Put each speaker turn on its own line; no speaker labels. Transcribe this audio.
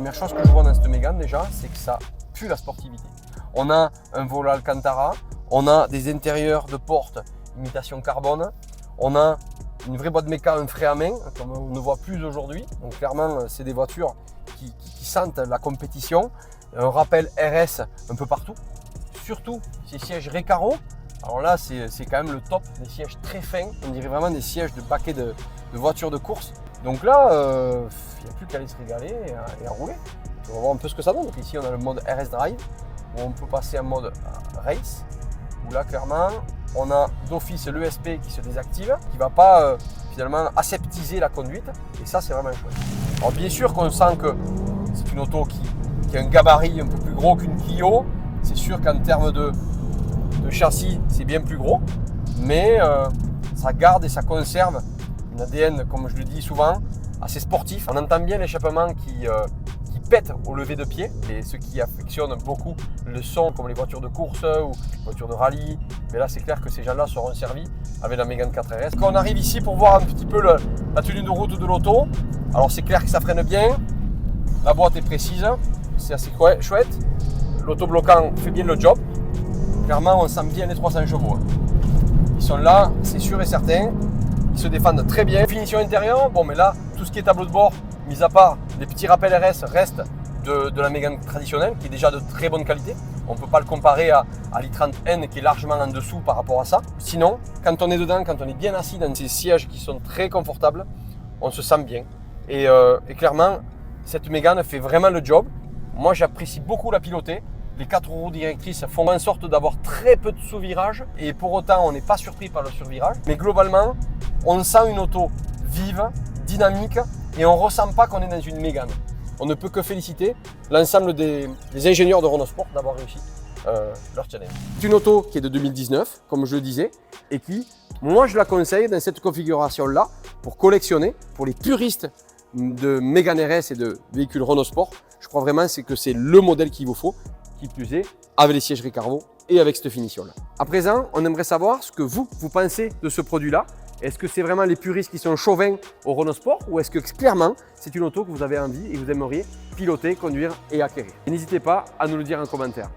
première chose que je vois dans cette Mégane déjà, c'est que ça pue la sportivité. On a un volant Alcantara, on a des intérieurs de porte imitation carbone, on a une vraie boîte méca, un frein à main, comme on ne voit plus aujourd'hui. Donc clairement, c'est des voitures qui sentent la compétition. Un rappel RS un peu partout. Surtout ces sièges Recaro. Alors là, c'est quand même le top, des sièges très fins. On dirait vraiment des sièges de baquet de voitures de course. Donc là, il n'y a plus qu'à aller se régaler et à rouler. On va voir un peu ce que ça donne. Donc ici, on a le mode RS Drive, où on peut passer en mode Race, où là, clairement, on a d'office l'ESP qui se désactive, qui ne va pas finalement aseptiser la conduite. Et ça, c'est vraiment chouette. Alors bien sûr qu'on sent que c'est une auto qui a un gabarit un peu plus gros qu'une Clio. C'est sûr qu'en termes de châssis, c'est bien plus gros, mais ça garde et ça conserve une ADN, comme je le dis souvent, assez sportif. On entend bien l'échappement qui pète au lever de pied, et ceux qui affectionnent beaucoup le son, comme les voitures de course ou les voitures de rallye, mais là c'est clair que ces gens-là seront servis avec la Mégane 4RS. Quand on arrive ici pour voir un petit peu la tenue de route de l'auto, alors c'est clair que ça freine bien, la boîte est précise, c'est assez chouette, l'autobloquant fait bien le job. Clairement, on sent bien les 300 chevaux. Ils sont là, c'est sûr et certain. Ils se défendent très bien. Finition intérieure, bon, mais là, tout ce qui est tableau de bord, mis à part les petits rappels RS, reste de la Mégane traditionnelle, qui est déjà de très bonne qualité. On ne peut pas le comparer à l'i30N, qui est largement en dessous par rapport à ça. Sinon, quand on est dedans, quand on est bien assis dans ces sièges qui sont très confortables, on se sent bien. Et clairement, cette Mégane fait vraiment le job. Moi, j'apprécie beaucoup la piloter. Les 4 roues directrices font en sorte d'avoir très peu de sous-virage et pour autant on n'est pas surpris par le survirage. Mais globalement, on sent une auto vive, dynamique et on ne ressent pas qu'on est dans une Mégane. On ne peut que féliciter l'ensemble des ingénieurs de Renault Sport d'avoir réussi leur challenge. C'est une auto qui est de 2019, comme je le disais, et qui, moi je la conseille dans cette configuration-là pour collectionner, pour les puristes de Mégane RS et de véhicules Renault Sport. Je crois vraiment que c'est le modèle qu'il vous faut. Qui plus est, avec les sièges Recaro et avec cette finition-là. À présent, on aimerait savoir ce que vous pensez de ce produit-là. Est-ce que c'est vraiment les puristes qui sont chauvins au Renault Sport ou est-ce que clairement, c'est une auto que vous avez envie et que vous aimeriez piloter, conduire et acquérir? N'hésitez pas à nous le dire en commentaire.